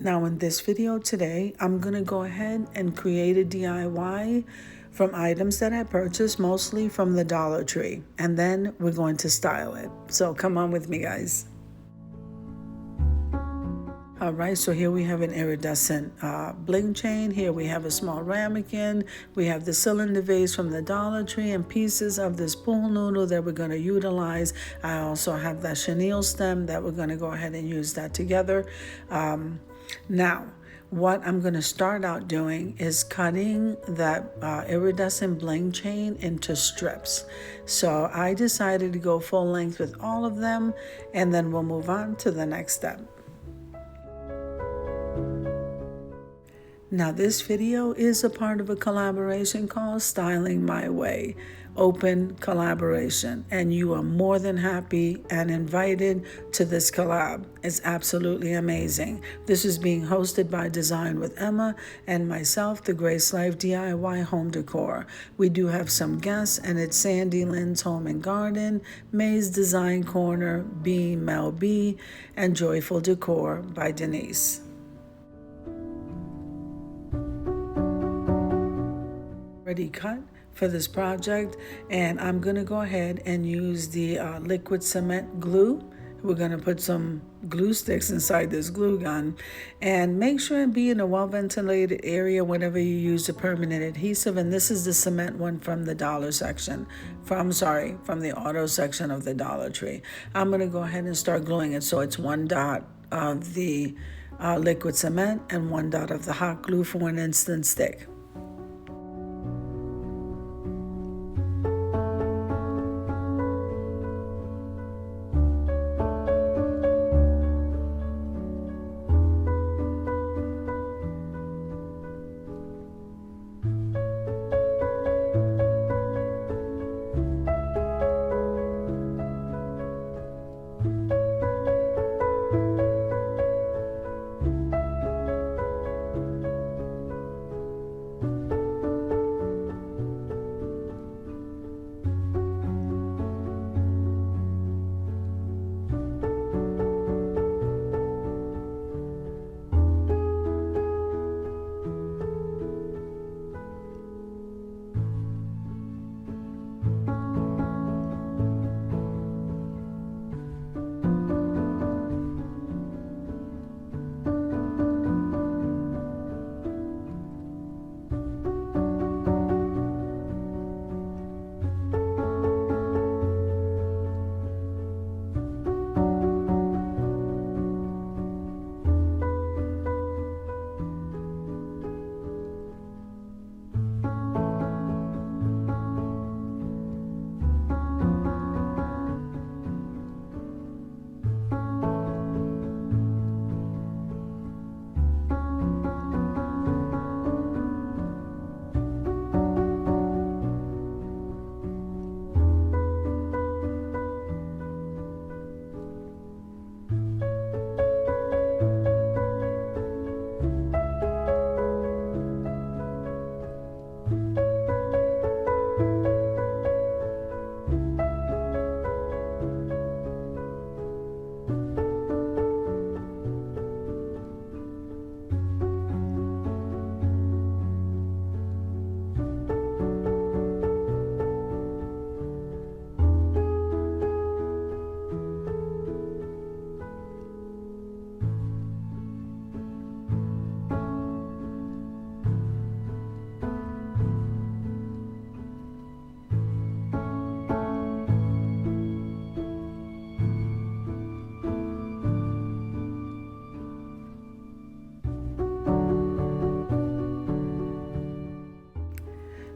Now in this video today, I'm going to go ahead and create a DIY from items that I purchased, mostly from the Dollar Tree, and then we're going to style it. So come on with me, guys. All right, so here we have an iridescent bling chain. Here we have a small ramekin. We have the cylinder vase from the Dollar Tree and pieces of this pool noodle that we're going to utilize. I also have that chenille stem that we're going to go ahead and use that together. Now, what I'm going to start out doing is cutting that iridescent bling chain into strips. So I decided to go full length with all of them, and then we'll move on to the next step. Now this video is a part of a collaboration called Styling My Way, open collaboration, and you are more than happy and invited to this collab. It's absolutely amazing. This is being hosted by Design with Emma and myself, the Grace Life DIY Home Decor. We do have some guests, and it's Sandy Lynn's Home and Garden, May's Design Corner, B Mel B, and Joyful Decor by Denise. Already cut for this project, and I'm going to go ahead and use the liquid cement glue. We're going to put some glue sticks inside this glue gun, and make sure and be in a well-ventilated area whenever you use the permanent adhesive. And this is the cement one from the from the auto section of the Dollar Tree. I'm going to go ahead and start gluing it, so it's 1 dot of the liquid cement and 1 dot of the hot glue for an instant stick.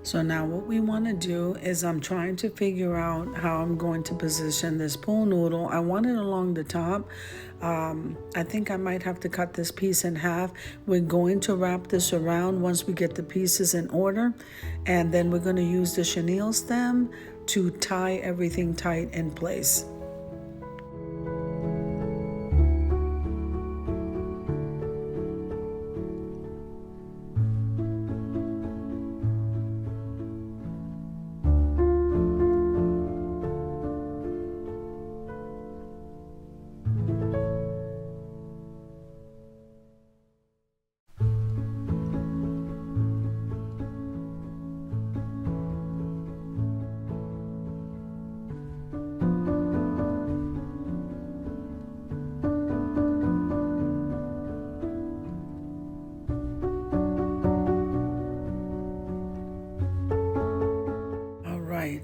So now what we want to do is I'm trying to figure out how I'm going to position this pool noodle. I want it along the top. I think I might have to cut this piece in half. We're going to wrap this around once we get the pieces in order. And then we're going to use the chenille stem to tie everything tight in place.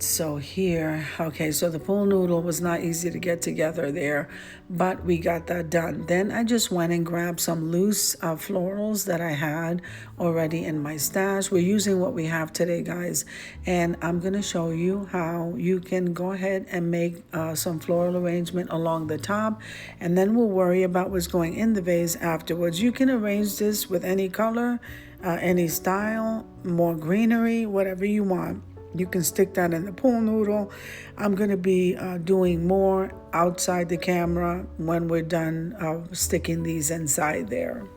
So here, okay, so the pool noodle was not easy to get together there, but we got that done. Then I just went and grabbed some loose florals that I had already in my stash. We're using what we have today, guys, and I'm gonna show you how you can go ahead and make some floral arrangement along the top, and then we'll worry about what's going in the vase afterwards. You can arrange this with any color, any style, more greenery, whatever you want. You can stick that in the pool noodle. I'm going to be doing more outside the camera when we're done sticking these inside there.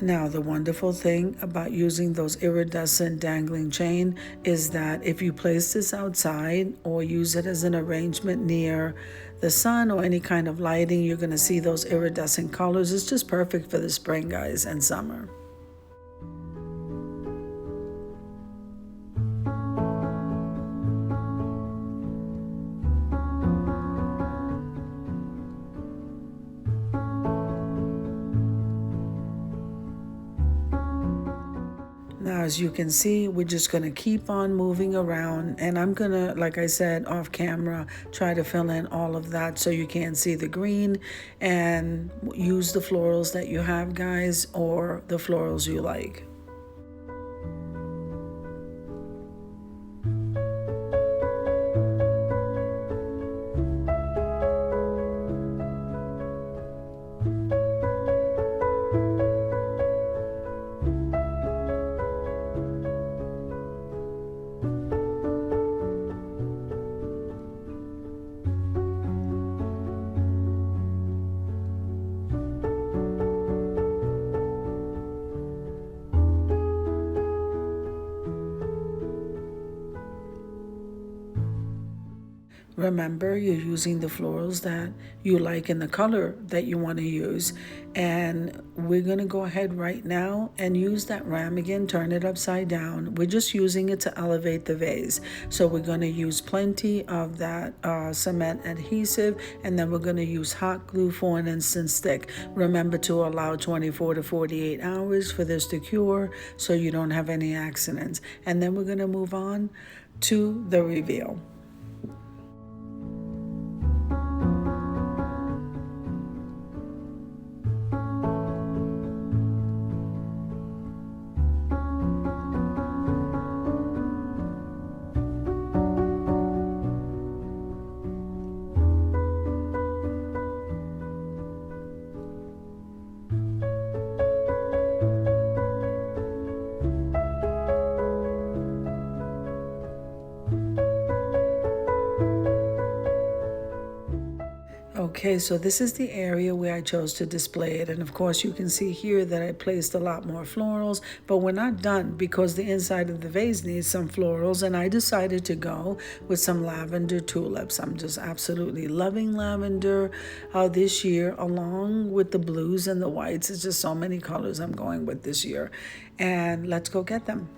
Now, the wonderful thing about using those iridescent dangling chain is that if you place this outside or use it as an arrangement near the sun or any kind of lighting, you're going to see those iridescent colors. It's just perfect for the spring, guys, and summer. Now, as you can see, we're just going to keep on moving around, and I'm going to, like I said, off camera, try to fill in all of that so you can see the green, and use the florals that you have, guys, or the florals you like. Remember, you're using the florals that you like in the color that you want to use. And we're going to go ahead right now and use that ram again, turn it upside down. We're just using it to elevate the vase. So we're going to use plenty of that cement adhesive, and then we're going to use hot glue for an instant stick. Remember to allow 24 to 48 hours for this to cure so you don't have any accidents. And then we're going to move on to the reveal. Okay, so this is the area where I chose to display it. And of course, you can see here that I placed a lot more florals, but we're not done because the inside of the vase needs some florals. And I decided to go with some lavender tulips. I'm just absolutely loving lavender this year, along with the blues and the whites. It's just so many colors I'm going with this year. And let's go get them.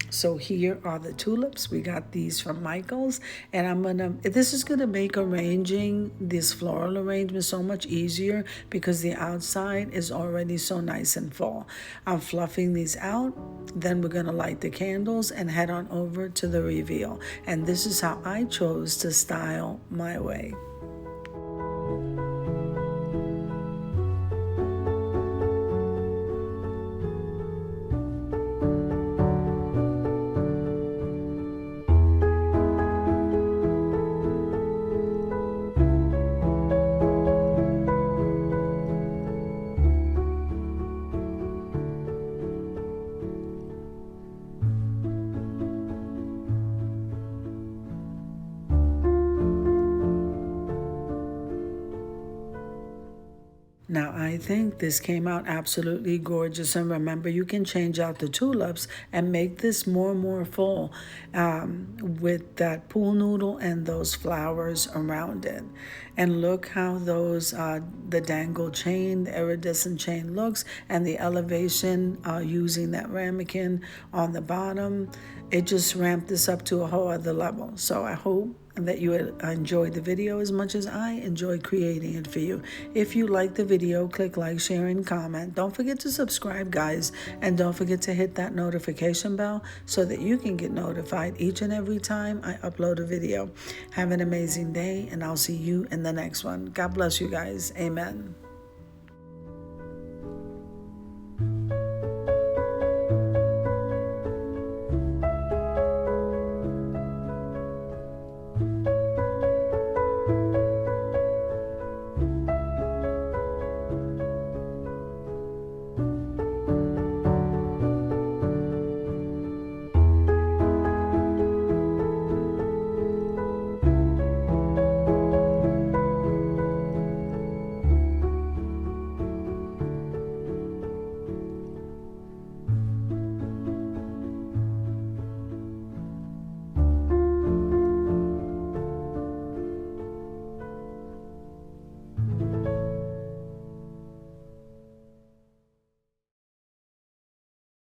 So here are the tulips. We got these from Michael's, and this is gonna make arranging this floral arrangement so much easier because the outside is already so nice and full. I'm fluffing these out, then we're gonna light the candles and head on over to the reveal. And this is how I chose to style my way. Now, I think this came out absolutely gorgeous. And remember, you can change out the tulips and make this more and more full with that pool noodle and those flowers around it. And look how those, the dangle chain, the iridescent chain looks, and the elevation using that ramekin on the bottom. It just ramped this up to a whole other level. So I hope that you enjoyed the video as much as I enjoyed creating it for you. If you like the video, click like, share, and comment. Don't forget to subscribe, guys, and don't forget to hit that notification bell so that you can get notified each and every time I upload a video. Have an amazing day, and I'll see you in the next one. God bless you guys. Amen.